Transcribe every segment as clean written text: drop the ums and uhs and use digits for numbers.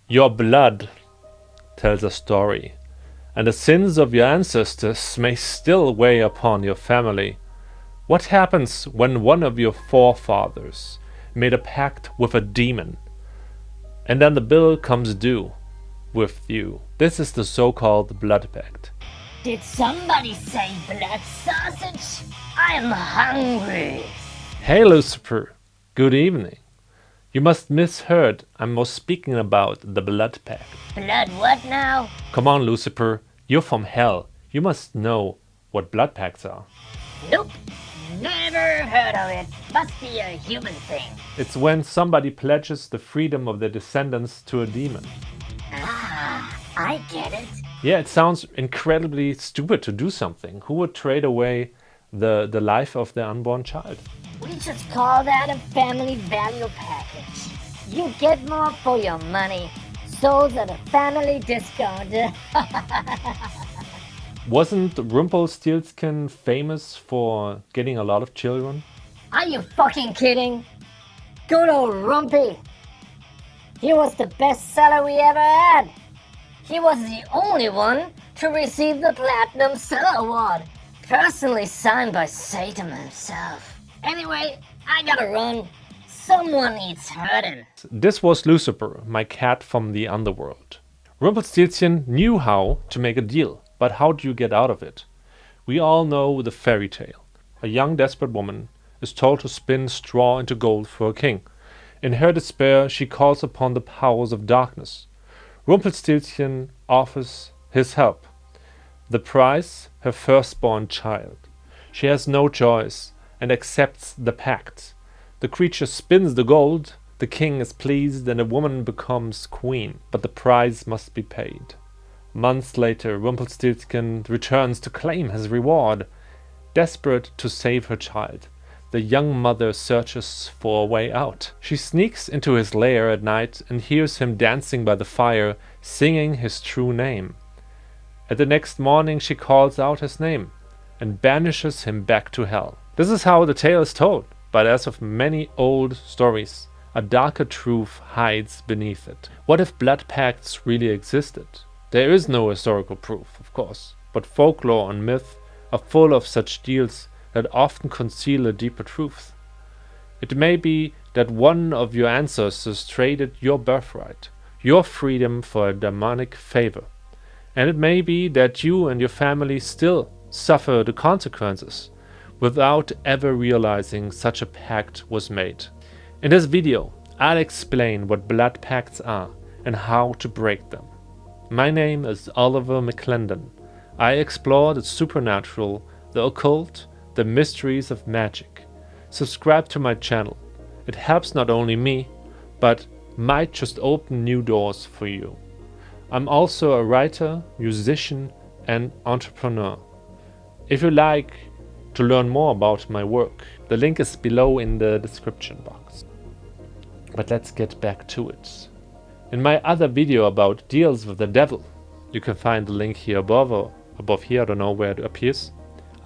Your blood tells a story, and the sins of your ancestors may still weigh upon your family. What happens when one of your forefathers made a pact with a demon, and then the bill comes due with you? This is the so-called blood pact. Did somebody say blood sausage? I'm hungry. Hey Lucifer, good evening. You must misheard, I'm speaking about the blood pact. Blood what now? Come on Lucifer, you're from hell. You must know what blood pacts are. Nope. Never heard of it. Must be a human thing. It's when somebody pledges the freedom of their descendants to a demon. Ah, I get it. Yeah, it sounds incredibly stupid to do something. Who would trade away the life of their unborn child? We just call that a family value package. You get more for your money. Sold at a family discount. Wasn't Rumpelstiltskin famous for getting a lot of children? Are you fucking kidding? Good old Rumpy. He was the best seller we ever had. He was the only one to receive the Platinum Seller Award, personally signed by Satan himself. Anyway, I gotta run. Someone needs hurting. This was Lucifer, my cat from the underworld. Rumpelstiltskin knew how to make a deal, but how do you get out of it? We all know the fairy tale. A young desperate woman is told to spin straw into gold for a king. In her despair, she calls upon the powers of darkness. Rumpelstiltskin offers his help. The price, her firstborn child. She has no choice and accepts the pact. The creature spins the gold, the king is pleased, and the woman becomes queen. But the price must be paid. Months later, Rumpelstiltskin returns to claim his reward. Desperate to save her child, the young mother searches for a way out. She sneaks into his lair at night and hears him dancing by the fire, singing his true name. At the next morning she calls out his name and banishes him back to hell. This is how the tale is told, but as of many old stories, a darker truth hides beneath it. What if blood pacts really existed? There is no historical proof, of course, but folklore and myth are full of such deals that often conceal a deeper truth. It may be that one of your ancestors traded your birthright, your freedom for a demonic favor, and it may be that you and your family still suffer the consequences without ever realizing such a pact was made. In this video, I'll explain what blood pacts are and how to break them. My name is Oliver McClendon. I explore the supernatural, the occult, the mysteries of magic. Subscribe to my channel. It helps not only me, but might just open new doors for you. I'm also a writer, musician, and entrepreneur. If you like to learn more about my work, the link is below in the description box. But let's get back to it. In my other video about deals with the devil, you can find the link here above or above here, I don't know where it appears.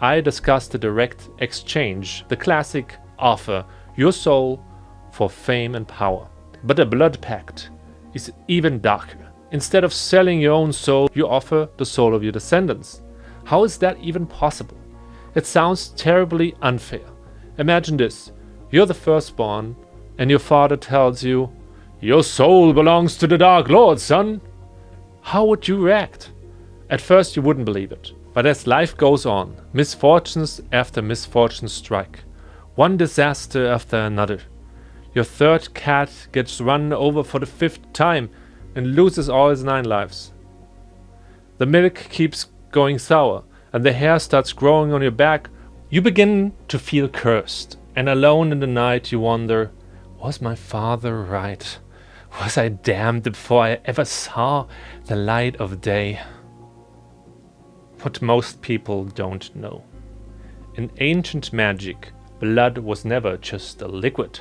I discussed the direct exchange, the classic offer your soul for fame and power. But the blood pact is even darker. Instead of selling your own soul, you offer the soul of your descendants. How is that even possible? It sounds terribly unfair. Imagine this. You're the firstborn, and your father tells you, "Your soul belongs to the Dark Lord, son." How would you react? At first you wouldn't believe it. But as life goes on, misfortunes after misfortunes strike. One disaster after another. Your third cat gets run over for the 5th time and loses all his 9 lives. The milk keeps going sour and the hair starts growing on your back. You begin to feel cursed, and alone in the night you wonder, was my father right? Was I damned before I ever saw the light of day? What most people don't know. In ancient magic, blood was never just a liquid.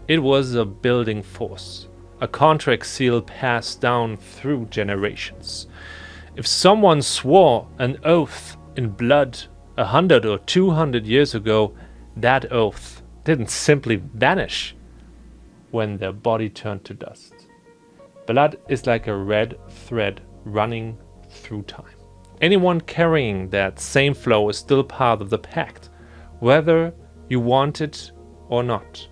It was a building force, a contract seal passed down through generations. If someone swore an oath in blood 100 or 200 years ago, that oath didn't simply vanish when their body turned to dust. Blood is like a red thread running through time. Anyone carrying that same flow is still part of the pact, whether you want it or not.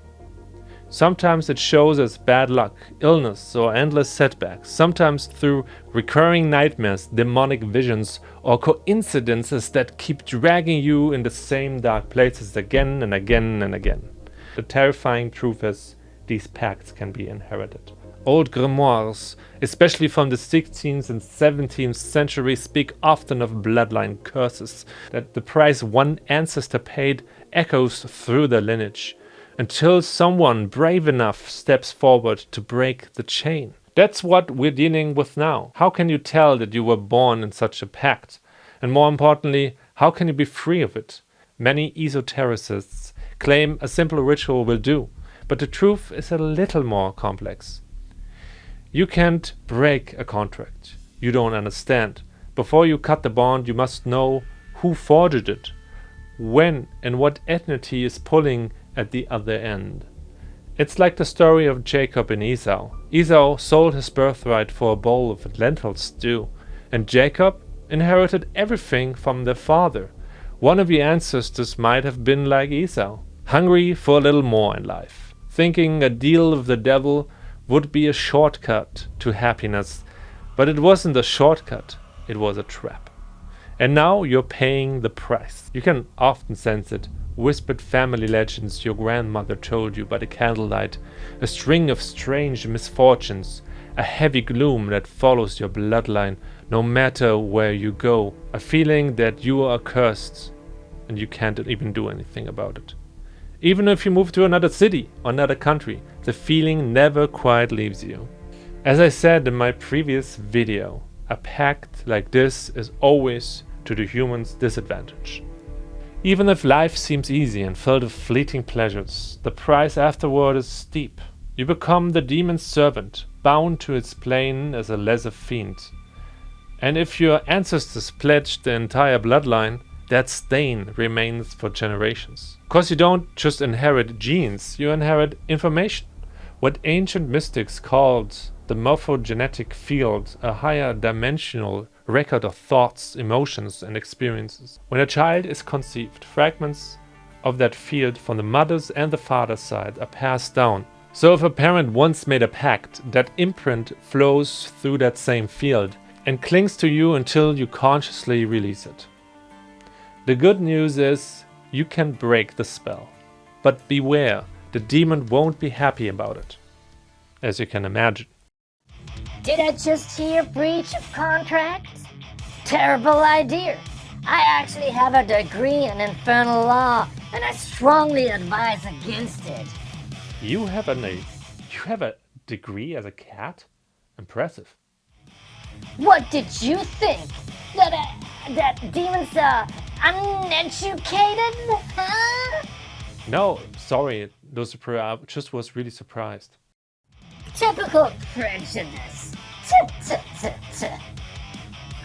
Sometimes it shows as bad luck, illness, or endless setbacks, sometimes through recurring nightmares, demonic visions, or coincidences that keep dragging you in the same dark places again and again and again. The terrifying truth is, these pacts can be inherited. Old grimoires, especially from the 16th and 17th century, speak often of bloodline curses, that the price one ancestor paid echoes through the lineage, until someone brave enough steps forward to break the chain. That's what we're dealing with now. How can you tell that you were born in such a pact? And more importantly, how can you be free of it? Many esotericists claim a simple ritual will do, but the truth is a little more complex. You can't break a contract you don't understand. Before you cut the bond, you must know who forged it, when and what entity is pulling at the other end. It's like the story of Jacob and Esau. Esau sold his birthright for a bowl of lentil stew, and Jacob inherited everything from their father. One of the ancestors might have been like Esau, hungry for a little more in life, thinking a deal with the devil would be a shortcut to happiness, but it wasn't a shortcut, it was a trap. And now you're paying the price. You can often sense it. Whispered family legends your grandmother told you by the candlelight, a string of strange misfortunes, a heavy gloom that follows your bloodline no matter where you go, a feeling that you are cursed and you can't even do anything about it. Even if you move to another city or another country, the feeling never quite leaves you. As I said in my previous video, a pact like this is always to the human's disadvantage. Even if life seems easy and filled with fleeting pleasures, the price afterward is steep. You become the demon's servant, bound to its plane as a lesser fiend. And if your ancestors pledged the entire bloodline, that stain remains for generations. Because you don't just inherit genes, you inherit information. What ancient mystics called the morphogenetic field, a higher dimensional record of thoughts, emotions, and experiences. When a child is conceived, fragments of that field from the mother's and the father's side are passed down. So if a parent once made a pact, that imprint flows through that same field and clings to you until you consciously release it. The good news is you can break the spell. But beware, the demon won't be happy about it, as you can imagine. Did I just hear breach of contract? Terrible idea. I actually have a degree in infernal law, and I strongly advise against it. You have a degree as a cat? Impressive. What did you think? That demons are uneducated? Huh? No, sorry, Lucifer, I just was really surprised. Typical prejudice.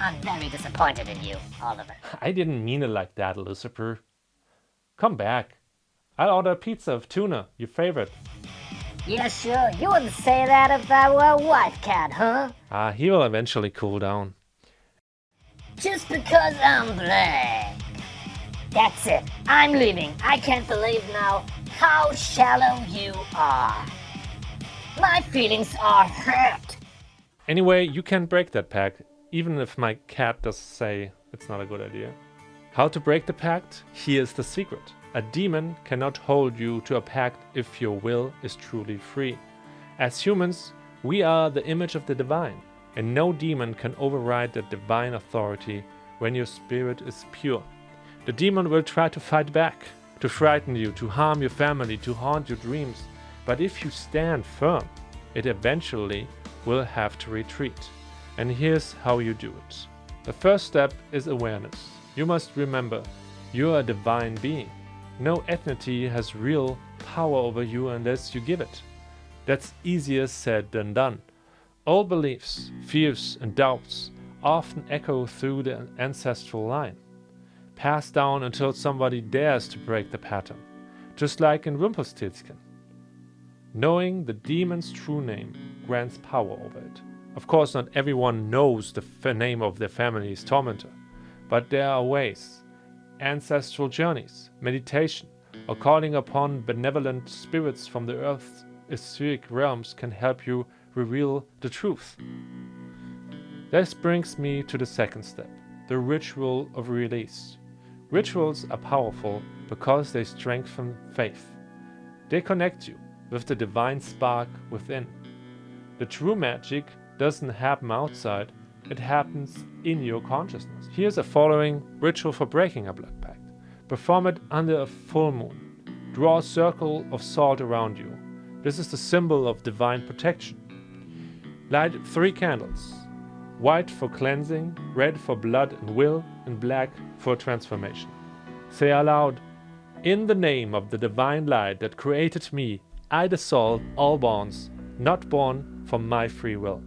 I'm very disappointed in you, Oliver. I didn't mean it like that, Lucifer. Come back. I'll order a pizza of tuna, your favorite. Yeah, sure. You wouldn't say that if I were a white cat, huh? He will eventually cool down. Just because I'm black. That's it. I'm leaving. I can't believe now how shallow you are. My feelings are hurt. Anyway, you can break that pact, even if my cat does say it's not a good idea. How to break the pact? Here's the secret. A demon cannot hold you to a pact if your will is truly free. As humans, we are the image of the divine, and no demon can override that divine authority when your spirit is pure. The demon will try to fight back, to frighten you, to harm your family, to haunt your dreams. But if you stand firm, it eventually will have to retreat. And here's how you do it. The first step is awareness. You must remember, you're a divine being. No entity has real power over you unless you give it. That's easier said than done. Old beliefs, fears, and doubts often echo through the ancestral line, passed down until somebody dares to break the pattern, just like in Rumpelstiltskin. Knowing the demon's true name grants power over it. Of course, not everyone knows the name of their family's tormentor, but there are ways. Ancestral journeys, meditation, or calling upon benevolent spirits from the earth's etheric realms can help you reveal the truth. This brings me to the second step, the ritual of release. Rituals are powerful because they strengthen faith. They connect you with the divine spark within. The true magic doesn't happen outside, it happens in your consciousness. Here's a following ritual for breaking a blood pact. Perform it under a full moon. Draw a circle of salt around you. This is the symbol of divine protection. Light 3 candles. White for cleansing, red for blood and will, and black for transformation. Say aloud, "In the name of the divine light that created me, I dissolve all bonds, not born from my free will.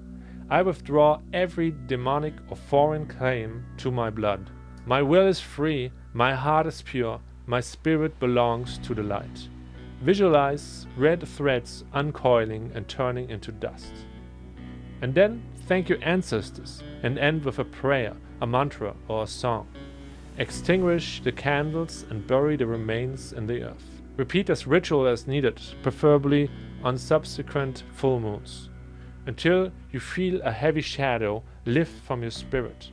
I withdraw every demonic or foreign claim to my blood. My will is free, my heart is pure, my spirit belongs to the light." Visualize red threads uncoiling and turning into dust. And then thank your ancestors and end with a prayer, a mantra, or a song. Extinguish the candles and bury the remains in the earth. Repeat this ritual as needed, preferably on subsequent full moons, until you feel a heavy shadow lift from your spirit.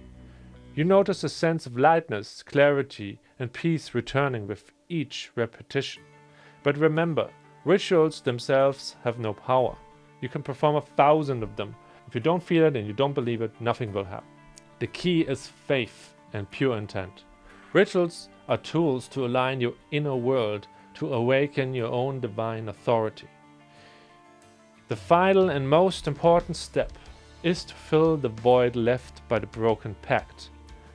You notice a sense of lightness, clarity, and peace returning with each repetition. But remember, rituals themselves have no power. You can perform 1,000 of them. If you don't feel it and you don't believe it, nothing will happen. The key is faith and pure intent. Rituals are tools to align your inner world, to awaken your own divine authority. The final and most important step is to fill the void left by the broken pact.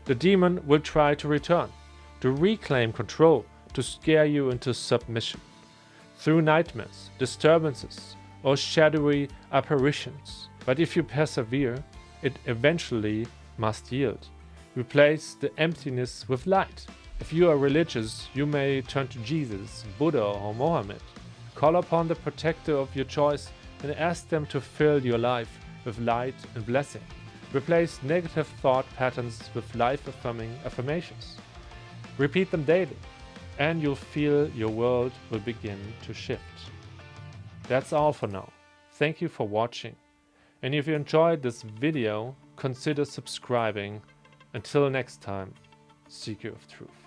The demon will try to return, to reclaim control, to scare you into submission. Through nightmares, disturbances, or shadowy apparitions. But if you persevere, it eventually must yield. Replace the emptiness with light. If you are religious, you may turn to Jesus, Buddha, or Mohammed. Call upon the protector of your choice and ask them to fill your life with light and blessing. Replace negative thought patterns with life-affirming affirmations. Repeat them daily, and you'll feel your world will begin to shift. That's all for now. Thank you for watching. And if you enjoyed this video, consider subscribing. Until next time, seeker of truth.